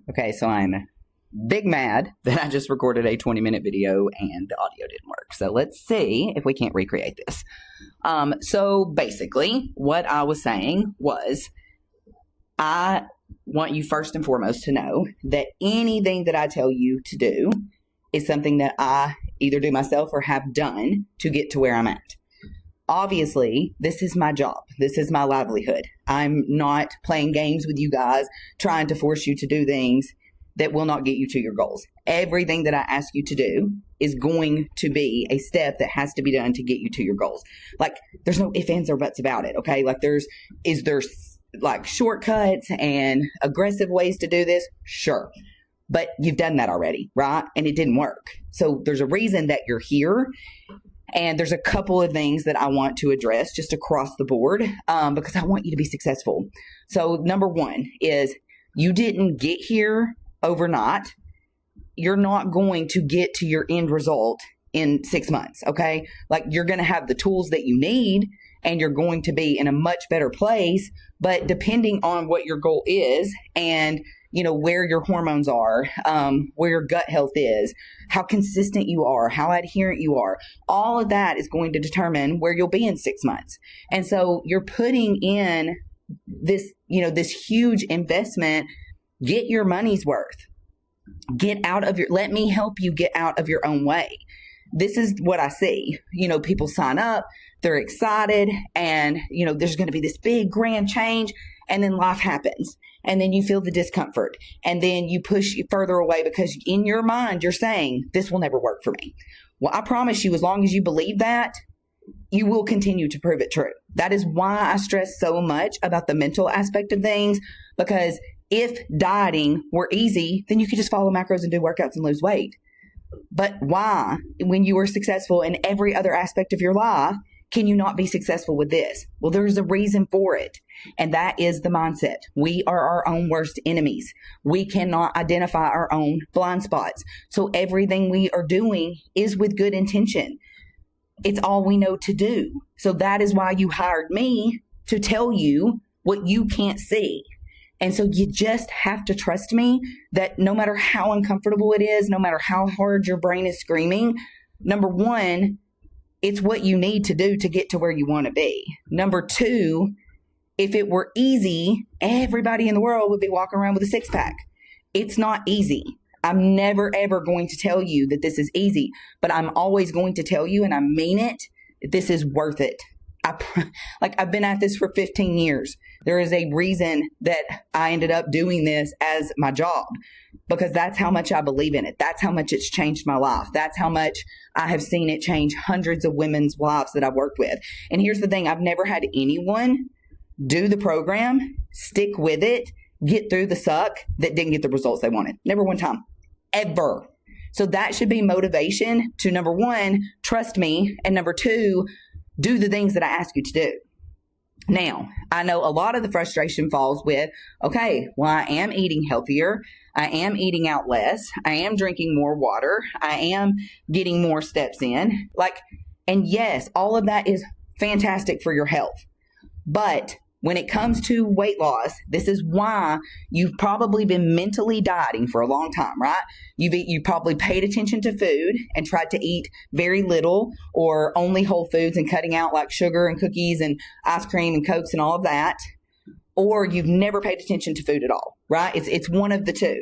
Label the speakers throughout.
Speaker 1: Okay, so I'm big mad that I just recorded a 20-minute video and the audio didn't work. So let's see if we can't recreate this. So basically, what I was saying was, I want you first and foremost to know that anything that I tell you to do is something that I either do myself or have done to get to where I'm at. Obviously, this is my job. This is my livelihood. I'm not playing games with you guys, trying to force you to do things that will not get you to your goals. Everything that I ask you to do is going to be a step that has to be done to get you to your goals. Like, there's no ifs, ands, or buts about it, okay? Like, there's shortcuts and aggressive ways to do this? Sure. But you've done that already, right? And it didn't work. So there's a reason that you're here. And there's a couple of things that I want to address just across the board because I want you to be successful. So number one is you didn't get here overnight. You're not going to get to your end result in 6 months, okay? Like, you're going to have the tools that you need and you're going to be in a much better place. But depending on what your goal is and where your hormones are, where your gut health is, how consistent you are, how adherent you are, all of that is going to determine where you'll be in 6 months. And so you're putting in this, this huge investment. Get your money's worth. Let me help you get out of your own way. This is what I see. People sign up, they're excited, and, there's going to be this big grand change, and then life happens. And then you feel the discomfort, and then you push further away because in your mind, you're saying, this will never work for me. Well, I promise you, as long as you believe that, you will continue to prove it true. That is why I stress so much about the mental aspect of things, because if dieting were easy, then you could just follow macros and do workouts and lose weight. But why, when you are successful in every other aspect of your life, can you not be successful with this? Well, there's a reason for it. And that is the mindset. We are our own worst enemies. We cannot identify our own blind spots. So everything we are doing is with good intention. It's all we know to do. So that is why you hired me, to tell you what you can't see. And so you just have to trust me that no matter how uncomfortable it is, no matter how hard your brain is screaming, number one, it's what you need to do to get to where you want to be. Number two, if it were easy, everybody in the world would be walking around with a six-pack. It's not easy. I'm never, ever going to tell you that this is easy, but I'm always going to tell you, and I mean it, that this is worth it. I've been at this for 15 years. There is a reason that I ended up doing this as my job, because that's how much I believe in it. That's how much it's changed my life. That's how much I have seen it change hundreds of women's lives that I've worked with. And here's the thing. I've never had anyone do the program, stick with it, get through the suck that didn't get the results they wanted. Never one time. Ever. So that should be motivation to, number one, trust me, and number two, do the things that I ask you to do. Now, I know a lot of the frustration falls with, okay, well, I am eating healthier. I am eating out less. I am drinking more water. I am getting more steps in. And yes, all of that is fantastic for your health. But when it comes to weight loss, this is why you've probably been mentally dieting for a long time, right? You probably paid attention to food and tried to eat very little or only whole foods and cutting out like sugar and cookies and ice cream and Cokes and all of that. Or you've never paid attention to food at all, right? It's one of the two.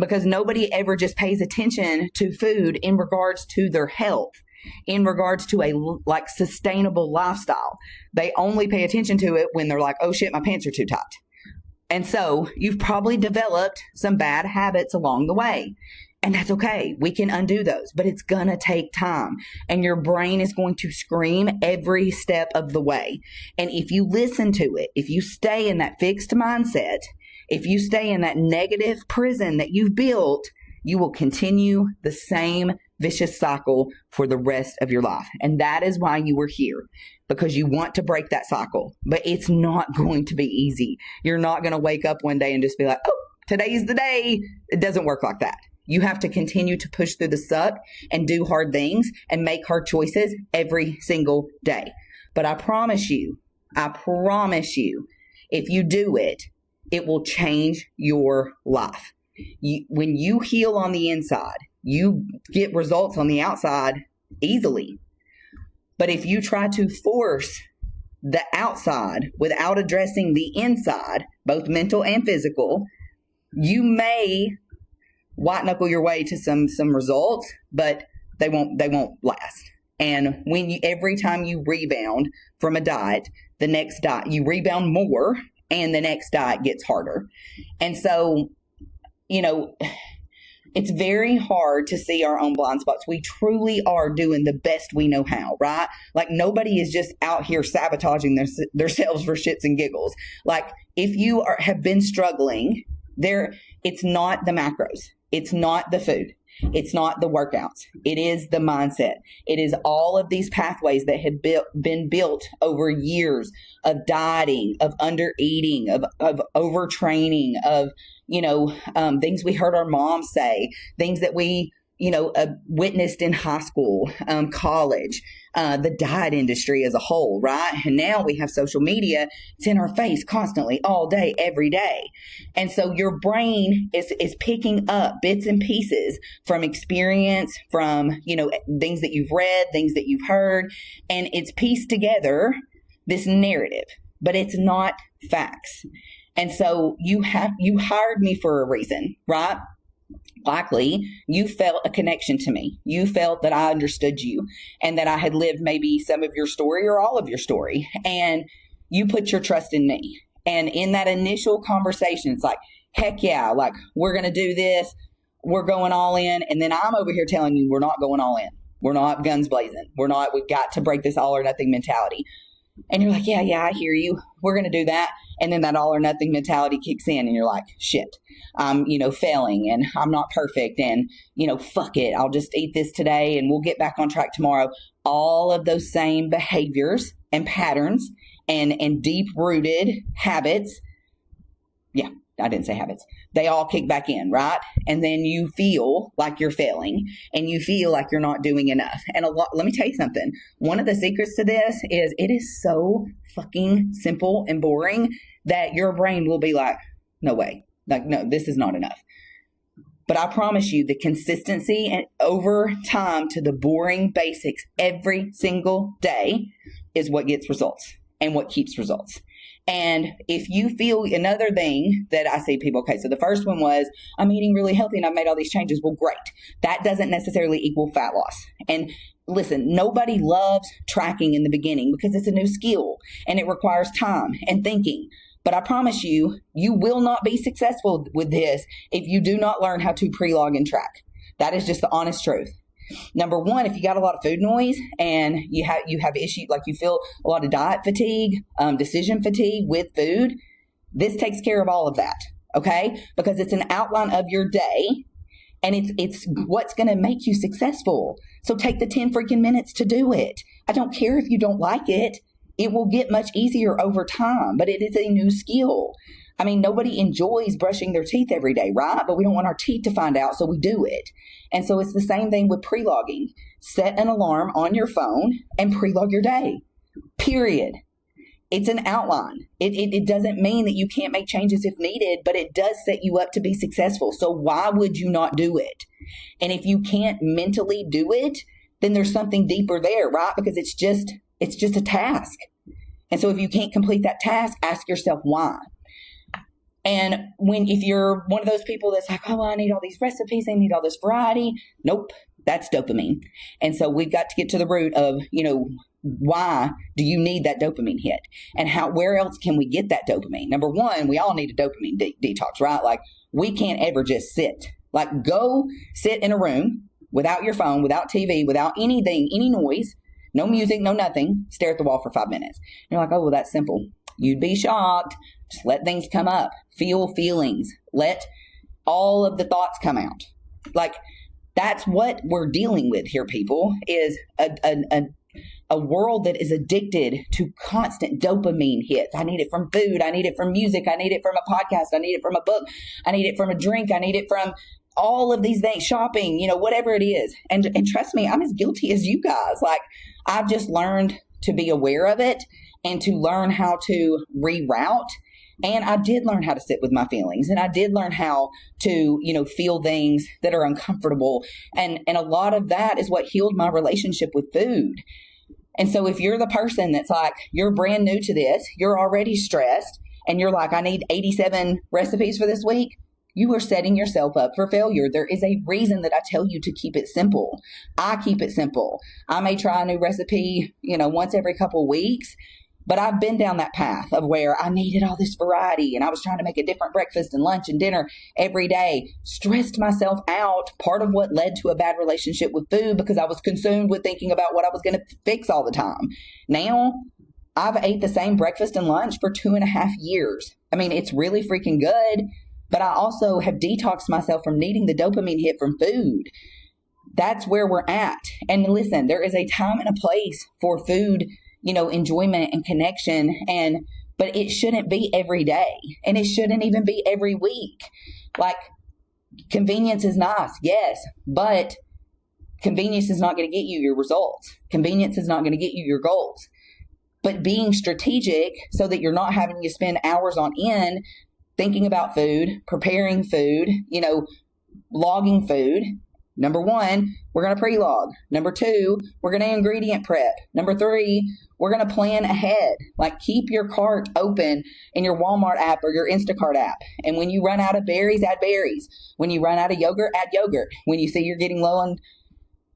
Speaker 1: Because nobody ever just pays attention to food in regards to their health, in regards to a sustainable lifestyle. They only pay attention to it when they're like, oh shit, my pants are too tight. And so you've probably developed some bad habits along the way. And that's okay. We can undo those, but it's going to take time. And your brain is going to scream every step of the way. And if you listen to it, if you stay in that fixed mindset, if you stay in that negative prison that you've built, you will continue the same vicious cycle for the rest of your life. And that is why you were here, because you want to break that cycle. But it's not going to be easy. You're not going to wake up one day and just be like, oh, today's the day. It doesn't work like that. You have to continue to push through the suck and do hard things and make hard choices every single day. But I promise you, if you do it, it will change your life. When you heal on the inside, you get results on the outside easily. But if you try to force the outside without addressing the inside, both mental and physical, you may white knuckle your way to some results, but they won't last. And every time you rebound from a diet, the next diet, you rebound more and the next diet gets harder. And so, it's very hard to see our own blind spots. We truly are doing the best we know how, right? Like nobody is just out here sabotaging themselves for shits and giggles. Like if you have been struggling it's not the macros. It's not the food. It's not the workouts. It is the mindset. It is all of these pathways that have been built over years of dieting, of under eating, of overtraining, of things we heard our moms say, things that we witnessed in high school, college, the diet industry as a whole, right? And now we have social media. It's in our face constantly, all day, every day. And so your brain is picking up bits and pieces from experience, from, things that you've read, things that you've heard, and it's pieced together this narrative, but it's not facts. And so you hired me for a reason, right? Likely you felt a connection to me. You felt that I understood you and that I had lived maybe some of your story or all of your story. And you put your trust in me. And in that initial conversation, it's like, heck yeah, like we're going to do this. We're going all in. And then I'm over here telling you we're not going all in. We're not guns blazing. We've got to break this all or nothing mentality. And you're like, yeah, I hear you. We're going to do that. And then that all or nothing mentality kicks in and you're like, shit, I'm, failing and I'm not perfect and, fuck it. I'll just eat this today and we'll get back on track tomorrow. All of those same behaviors and patterns and deep rooted habits. Yeah, I didn't say habits. They all kick back in, right? And then you feel like you're failing and you feel like you're not doing enough. And let me tell you something. One of the secrets to this is it is so fucking simple and boring that your brain will be like, no way. Like, no, this is not enough. But I promise you the consistency and over time to the boring basics every single day is what gets results and what keeps results. And if you feel another thing that I see people, okay, so the first one was I'm eating really healthy and I've made all these changes. Well, great. That doesn't necessarily equal fat loss. And listen, nobody loves tracking in the beginning because it's a new skill and it requires time and thinking. But I promise you, you will not be successful with this if you do not learn how to pre-log and track. That is just the honest truth. Number one, if you got a lot of food noise and you have issues, like you feel a lot of diet fatigue, decision fatigue with food, this takes care of all of that, okay? Because it's an outline of your day and it's what's going to make you successful. So take the 10 freaking minutes to do it. I don't care if you don't like it. It will get much easier over time, but it is a new skill. I mean, nobody enjoys brushing their teeth every day, right? But we don't want our teeth to find out, so we do it. And so it's the same thing with pre-logging. Set an alarm on your phone and pre-log your day, period. It's an outline. It doesn't mean that you can't make changes if needed, but it does set you up to be successful. So why would you not do it? And if you can't mentally do it, then there's something deeper there, right? Because it's just a task. And so if you can't complete that task, ask yourself why. And if you're one of those people that's like, oh, I need all these recipes, I need all this variety. Nope, that's dopamine. And so we've got to get to the root of, why do you need that dopamine hit? And where else can we get that dopamine? Number one, we all need a dopamine detox, right? Like we can't ever just sit. Like go sit in a room without your phone, without TV, without anything, any noise, no music, no nothing, stare at the wall for 5 minutes. And you're like, oh, well, that's simple. You'd be shocked. Just let things come up. Feel feelings. Let all of the thoughts come out. Like that's what we're dealing with here, people, is a world that is addicted to constant dopamine hits. I need it from food. I need it from music. I need it from a podcast. I need it from a book. I need it from a drink. I need it from all of these things, shopping, whatever it is. And trust me, I'm as guilty as you guys. Like I've just learned to be aware of it and to learn how to reroute And I did learn how to sit with my feelings, and I did learn how to, feel things that are uncomfortable. And a lot of that is what healed my relationship with food. And so if you're the person that's like, you're brand new to this, you're already stressed, and you're like, I need 87 recipes for this week, you are setting yourself up for failure. There is a reason that I tell you to keep it simple. I keep it simple. I may try a new recipe, once every couple of weeks, but I've been down that path of where I needed all this variety, and I was trying to make a different breakfast and lunch and dinner every day, stressed myself out. Part of what led to a bad relationship with food, because I was consumed with thinking about what I was going to fix all the time. Now, I've ate the same breakfast and lunch for 2.5 years. I mean, it's really freaking good. But I also have detoxed myself from needing the dopamine hit from food. That's where we're at. And listen, there is a time and a place for food, enjoyment and connection. But it shouldn't be every day. And it shouldn't even be every week. Like, convenience is nice, yes. But convenience is not going to get you your results. Convenience is not going to get you your goals. But being strategic so that you're not having to spend hours on end thinking about food, preparing food, logging food. Number 1, we're going to pre-log. Number 2, we're going to ingredient prep. Number 3, we're going to plan ahead. Like, keep your cart open in your Walmart app or your Instacart app. And when you run out of berries, add berries. When you run out of yogurt, add yogurt. When you see you're getting low on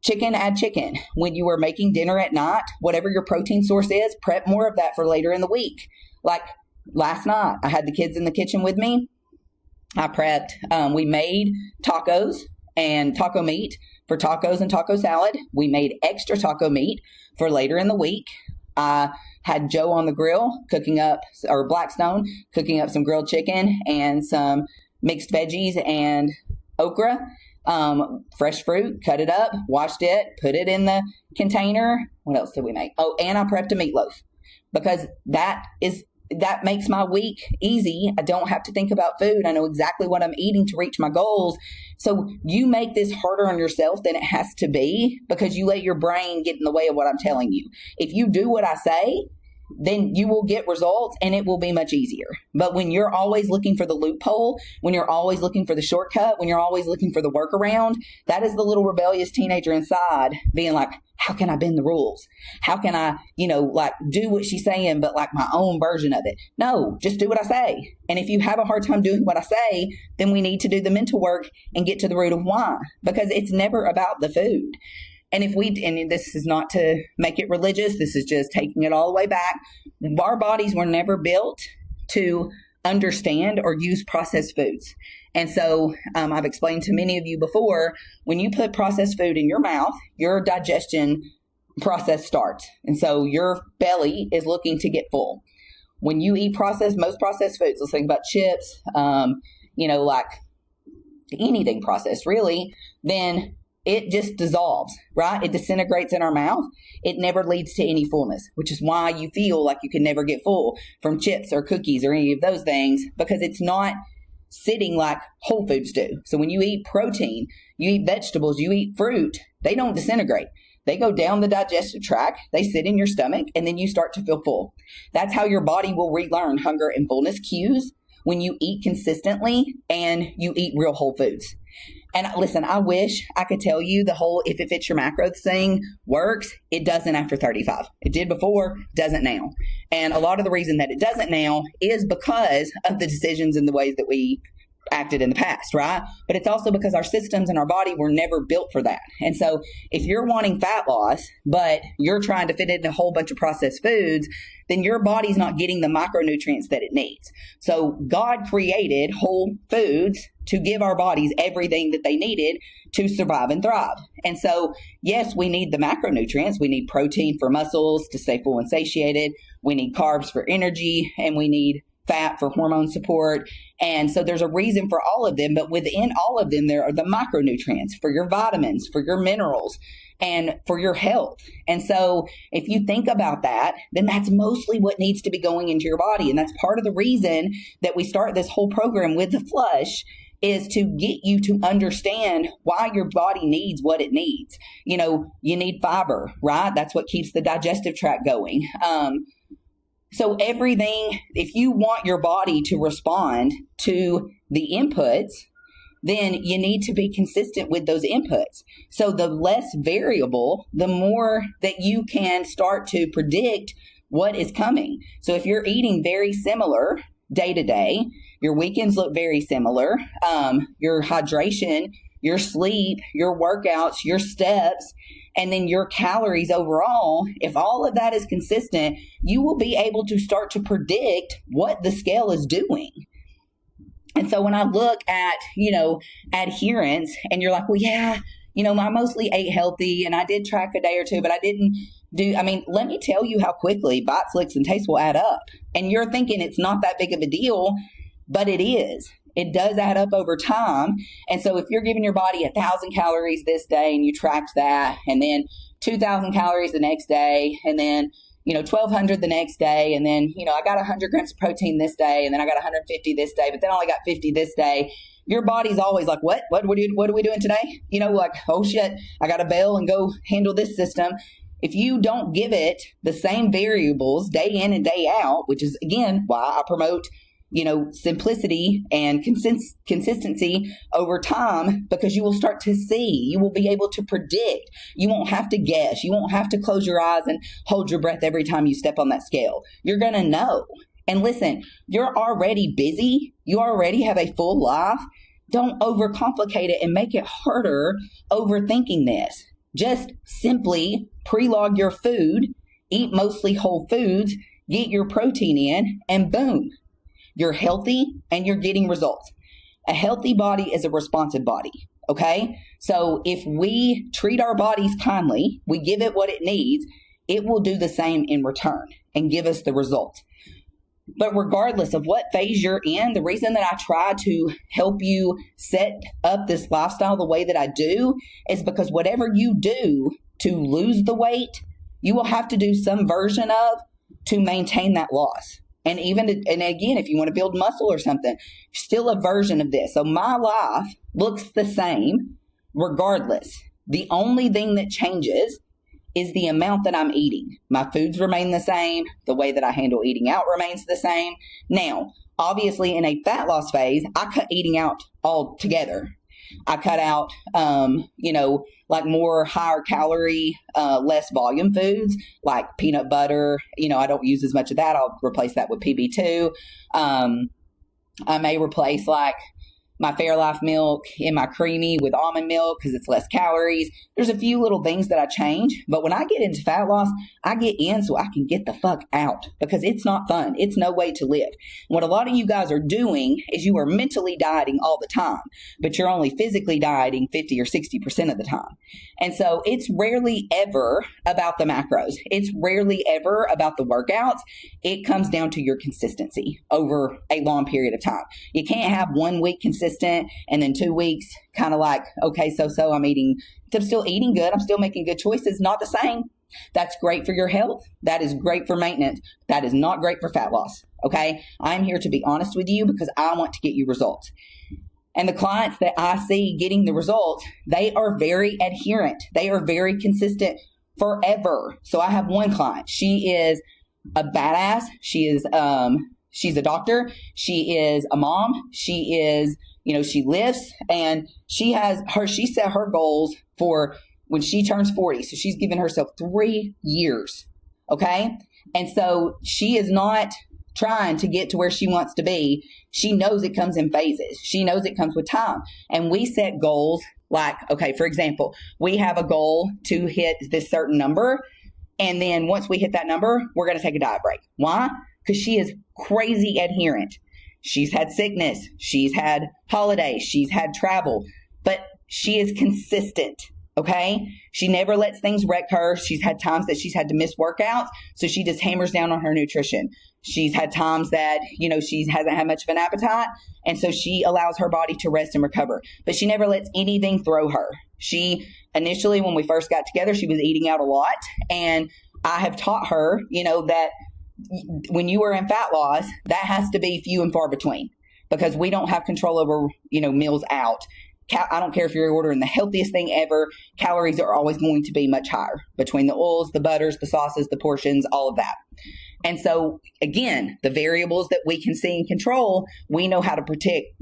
Speaker 1: chicken, add chicken. When you are making dinner at night, whatever your protein source is, prep more of that for later in the week. Like, last night, I had the kids in the kitchen with me. I prepped. We made tacos and taco meat for tacos and taco salad. We made extra taco meat for later in the week. I had Joe on the grill Blackstone cooking up some grilled chicken and some mixed veggies and okra. Fresh fruit, cut it up, washed it, put it in the container. What else did we make? Oh, and I prepped a meatloaf, because that makes my week easy. I don't have to think about food. I know exactly what I'm eating to reach my goals. So you make this harder on yourself than it has to be, because you let your brain get in the way of what I'm telling you. If you do what I say, then you will get results, and it will be much easier. But when you're always looking for the loophole, when you're always looking for the shortcut, when you're always looking for the workaround, that is the little rebellious teenager inside being like, how can I bend the rules? How can I, do what she's saying, but like my own version of it? No, just do what I say. And if you have a hard time doing what I say, then we need to do the mental work and get to the root of why, because it's never about the food. And and this is not to make it religious, this is just taking it all the way back. Our bodies were never built to understand or use processed foods. And so I've explained to many of you before, when you put processed food in your mouth, your digestion process starts. And so your belly is looking to get full. When you eat most processed foods, let's think about chips, like anything processed really, then it just dissolves, right? It disintegrates in our mouth. It never leads to any fullness, which is why you feel like you can never get full from chips or cookies or any of those things, because it's not sitting like whole foods do. So when you eat protein, you eat vegetables, you eat fruit, they don't disintegrate. They go down the digestive tract, they sit in your stomach, and then you start to feel full. That's how your body will relearn hunger and fullness cues, when you eat consistently and you eat real whole foods. And listen, I wish I could tell you the whole if it fits your macros thing works. It doesn't after 35. It did before, doesn't now. And a lot of the reason that it doesn't now is because of the decisions and the ways that we acted in the past, right? But it's also because our systems and our body were never built for that. And so if you're wanting fat loss, but you're trying to fit it in a whole bunch of processed foods, then your body's not getting the micronutrients that it needs. So God created whole foods to give our bodies everything that they needed to survive and thrive. And so, yes, we need the macronutrients. We need protein for muscles to stay full and satiated. We need carbs for energy, and we need fat for hormone support. And so there's a reason for all of them, but within all of them, there are the micronutrients for your vitamins, for your minerals, and for your health. And so if you think about that, then that's mostly what needs to be going into your body. And that's part of the reason that we start this whole program with the flush, is to get you to understand why your body needs what it needs. You need fiber, right? That's what keeps the digestive tract going. So everything, if you want your body to respond to the inputs, then you need to be consistent with those inputs. So the less variable, the more that you can start to predict what is coming. So if you're eating very similar day to day, your weekends look very similar, your hydration, your sleep, your workouts, your steps, and then your calories overall, if all of that is consistent, you will be able to start to predict what the scale is doing. And so when I look at, adherence, and you're like, well, yeah, I mostly ate healthy and I did track a day or two, but I didn't let me tell you how quickly bites, licks, and taste will add up. And you're thinking it's not that big of a deal, but it is. It does add up over time. And so if you're giving your body 1,000 calories this day and you tracked that, and then 2,000 calories the next day, and then 1,200 the next day, and then I got 100 grams of protein this day, and then I got 150 this day, but then I only got 50 this day. Your body's always like, what are we doing today? Like, oh shit, I got to bail and go handle this system. If you don't give it the same variables day in and day out, which is again why I promote simplicity and consistency over time, because you will start to see, you will be able to predict. You won't have to guess. You won't have to close your eyes and hold your breath every time you step on that scale. You're going to know. And listen, you're already busy. You already have a full life. Don't overcomplicate it and make it harder overthinking this. Just simply pre-log your food, eat mostly whole foods, get your protein in, and boom. You're healthy and you're getting results. A healthy body is a responsive body, okay? So if we treat our bodies kindly, we give it what it needs, it will do the same in return and give us the results. But regardless of what phase you're in, the reason that I try to help you set up this lifestyle the way that I do is because whatever you do to lose the weight, you will have to do some version of to maintain that loss. And again, if you want to build muscle or something, still a version of this. So my life looks the same regardless. The only thing that changes is the amount that I'm eating. My foods remain the same. The way that I handle eating out remains the same. Now, obviously in a fat loss phase, I cut eating out altogether. I cut out, like more higher calorie, less volume foods like peanut butter. I don't use as much of that. I'll replace that with PB2. I may replace like my Fairlife milk in my creamy with almond milk because it's less calories. There's a few little things that I change, but when I get into fat loss, I get in so I can get the fuck out because it's not fun. It's no way to live. What a lot of you guys are doing is you are mentally dieting all the time, but you're only physically dieting 50 or 60% of the time. And so it's rarely ever about the macros. It's rarely ever about the workouts. It comes down to your consistency over a long period of time. You can't have 1 week consistent and then 2 weeks kind of like, okay, so I'm still eating good. I'm still making good choices. Not the same. That's great for your health. That is great for maintenance. That is not great for fat loss. Okay. I'm here to be honest with you because I want to get you results. And the clients that I see getting the results, they are very adherent. They are very consistent forever. So I have one client. She is a badass. She's a doctor. She is a mom. She is, she lifts and she set her goals for when she turns 40. So she's given herself 3 years. Okay. And so she is not trying to get to where she wants to be. She knows it comes in phases. She knows it comes with time. And we set goals like, okay, for example, we have a goal to hit this certain number. And then once we hit that number, we're going to take a diet break. Why? Because she is crazy adherent. She's had sickness. She's had holidays. She's had travel. But she is consistent. Okay? She never lets things wreck her. She's had times that she's had to miss workouts. So she just hammers down on her nutrition. She's had times that, she hasn't had much of an appetite. And so she allows her body to rest and recover. But she never lets anything throw her. She initially, when we first got together, she was eating out a lot. And I have taught her, that when you are in fat loss, that has to be few and far between because we don't have control over, meals out. I don't care if you're ordering the healthiest thing ever. Calories are always going to be much higher between the oils, the butters, the sauces, the portions, all of that. And so, again, the variables that we can see and control, we know how to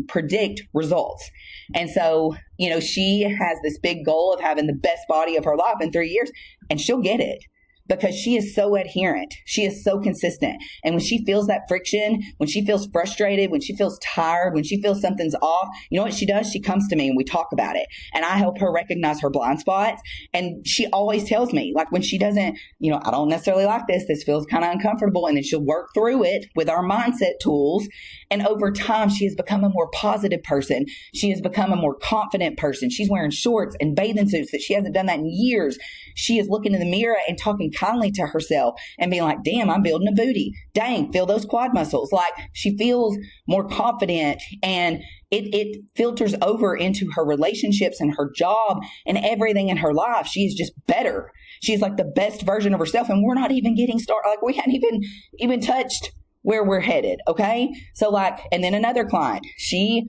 Speaker 1: predict results. And so, she has this big goal of having the best body of her life in 3 years, and she'll get it. Because she is so adherent. She is so consistent. And when she feels that friction, when she feels frustrated, when she feels tired, when she feels something's off, you know what she does? She comes to me and we talk about it. And I help her recognize her blind spots. And she always tells me, like when she doesn't, I don't necessarily like this. This feels kind of uncomfortable. And then she'll work through it with our mindset tools. And over time, she has become a more positive person. She has become a more confident person. She's wearing shorts and bathing suits that she hasn't done that in years. She is looking in the mirror and talking kindly to herself and being like, damn, I'm building a booty. Dang, feel those quad muscles. Like she feels more confident, and it filters over into her relationships and her job and everything in her life. She's just better. She's like the best version of herself. And we're not even getting started. Like we hadn't even touched where we're headed. Okay. So and then another client, she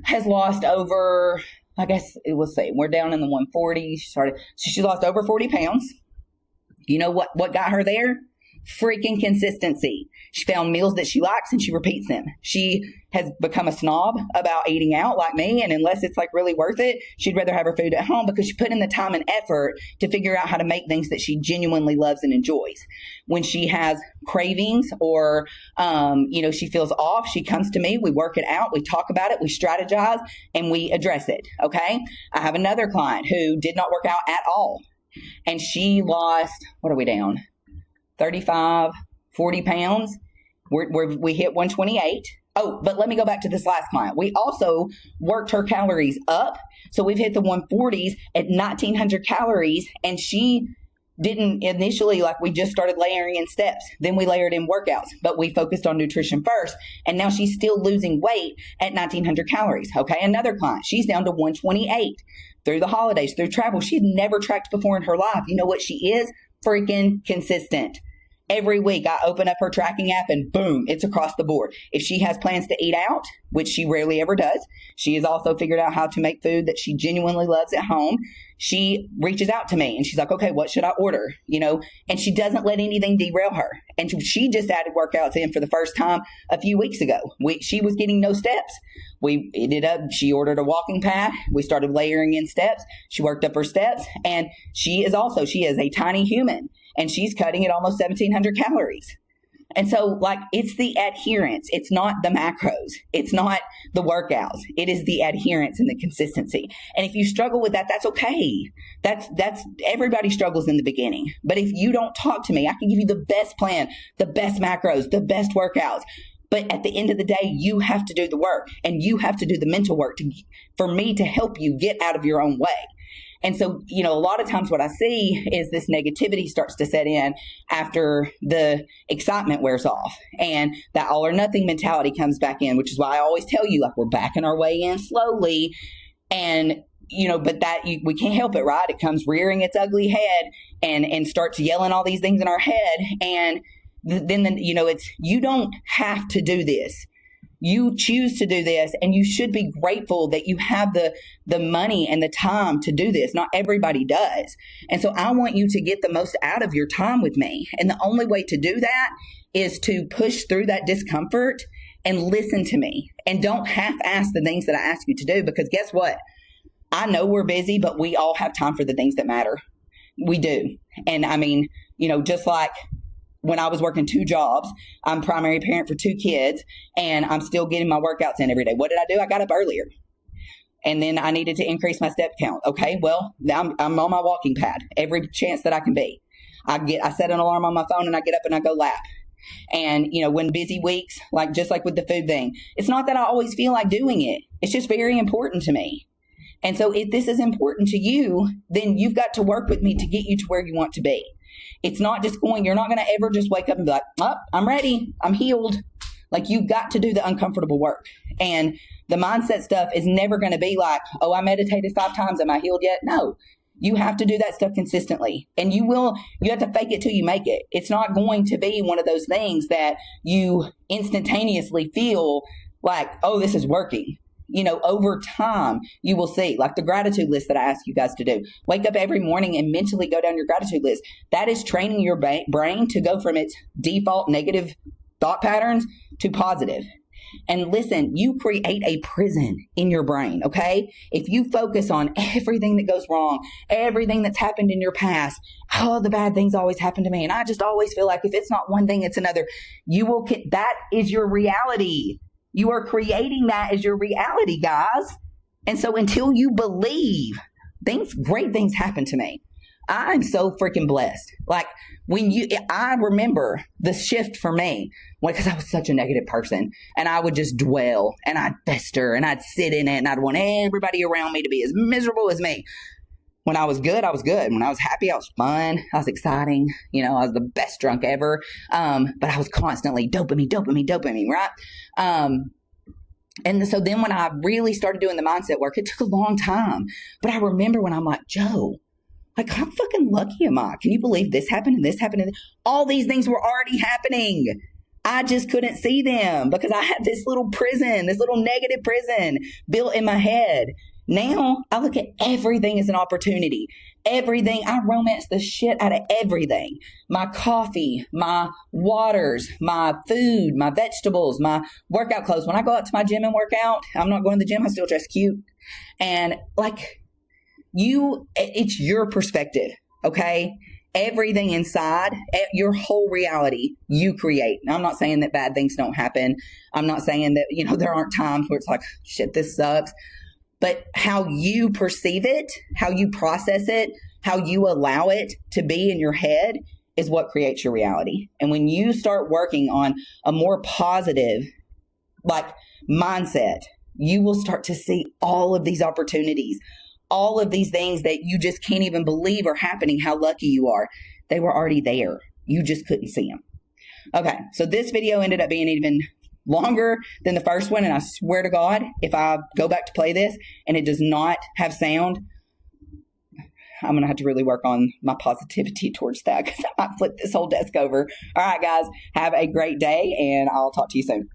Speaker 1: has lost over, I guess it will say we're down in the 140. She lost over 40 pounds. You know what got her there? Freaking consistency. She found meals that she likes and she repeats them. She has become a snob about eating out like me. And unless it's really worth it, she'd rather have her food at home because she put in the time and effort to figure out how to make things that she genuinely loves and enjoys. When she has cravings or, she feels off, she comes to me, we work it out, we talk about it, we strategize, and we address it. Okay. I have another client who did not work out at all. And she lost, what are we down? 35, 40 pounds. We hit 128. Oh, but let me go back to this last client. We also worked her calories up. So we've hit the 140s at 1,900 calories. And she didn't initially, we just started layering in steps. Then we layered in workouts, but we focused on nutrition first. And now she's still losing weight at 1,900 calories. Okay. Another client, she's down to 128 through the holidays, through travel. She had never tracked before in her life. You know what she is? Freaking consistent. Every week I open up her tracking app and boom, it's across the board. If she has plans to eat out, which she rarely ever does, she has also figured out how to make food that she genuinely loves at home. She reaches out to me and she's like, okay, what should I order? And she doesn't let anything derail her. And she just added workouts in for the first time a few weeks ago. She was getting no steps. She ordered a walking pad. We started layering in steps. She worked up her steps, and she is a tiny human, and she's cutting at almost 1,700 calories. And so it's the adherence. It's not the macros. It's not the workouts. It is the adherence and the consistency. And if you struggle with that, that's okay. That's everybody struggles in the beginning. But if you don't talk to me, I can give you the best plan, the best macros, the best workouts. But at the end of the day, you have to do the work, and you have to do the mental work for me to help you get out of your own way. And so, a lot of times what I see is this negativity starts to set in after the excitement wears off, and that all or nothing mentality comes back in, which is why I always tell you, we're backing our way in slowly. And, but we can't help it, right? It comes rearing its ugly head and starts yelling all these things in our head. And then it's, you don't have to do this. You choose to do this, and you should be grateful that you have the money and the time to do this. Not everybody does. And so I want you to get the most out of your time with me. And the only way to do that is to push through that discomfort and listen to me. And don't half-ass the things that I ask you to do, because guess what? I know we're busy, but we all have time for the things that matter. We do. And just like when I was working 2 jobs, I'm primary parent for 2 kids, and I'm still getting my workouts in every day. What did I do? I got up earlier, and then I needed to increase my step count. Okay, well, I'm on my walking pad every chance that I can be. I set an alarm on my phone, and I get up and I go lap. And, when busy weeks, just like with the food thing, it's not that I always feel like doing it. It's just very important to me. And so if this is important to you, then you've got to work with me to get you to where you want to be. It's not just you're not going to ever just wake up and be like, oh, I'm ready. I'm healed. You've got to do the uncomfortable work. And the mindset stuff is never going to be like, oh, I meditated 5 times. Am I healed yet? No, you have to do that stuff consistently, and you have to fake it till you make it. It's not going to be one of those things that you instantaneously feel like, oh, this is working. over time, you will see, like the gratitude list that I ask you guys to do. Wake up every morning and mentally go down your gratitude list. That is training your brain to go from its default negative thought patterns to positive. And listen, you create a prison in your brain, okay? If you focus on everything that goes wrong, everything that's happened in your past, oh, the bad things always happen to me, and I just always feel like if it's not one thing, it's another, that is your reality. You are creating that as your reality, guys. And so until you believe great things happen to me, I'm so freaking blessed. Like I remember the shift for me because I was such a negative person, and I would just dwell and I'd fester and I'd sit in it and I'd want everybody around me to be as miserable as me. When I was good, I was good. When I was happy, I was fun. I was exciting. I was the best drunk ever. But I was constantly dopamine, right? And so then when I really started doing the mindset work, it took a long time. But I remember when I'm like, Joe, like, how fucking lucky am I? Can you believe this happened and this happened? All these things were already happening. I just couldn't see them because I had this little negative prison built in my head. Now I look at everything as an opportunity. Everything, I romance the shit out of everything. My coffee, my waters, my food, my vegetables, my workout clothes. When I go out to my gym and work out, I'm not going to the gym. I still dress cute. And it's your perspective, okay? Everything inside, your whole reality, you create. Now, I'm not saying that bad things don't happen. I'm not saying that, there aren't times where it's like, shit, this sucks. But how you perceive it, how you process it, how you allow it to be in your head is what creates your reality. And when you start working on a more positive, mindset, you will start to see all of these opportunities, all of these things that you just can't even believe are happening, how lucky you are. They were already there. You just couldn't see them. Okay, so this video ended up being even longer than the first one, and I swear to God, if I go back to play this and it does not have sound, I'm going to have to really work on my positivity towards that because I might flip this whole desk over. All right, guys, have a great day, and I'll talk to you soon.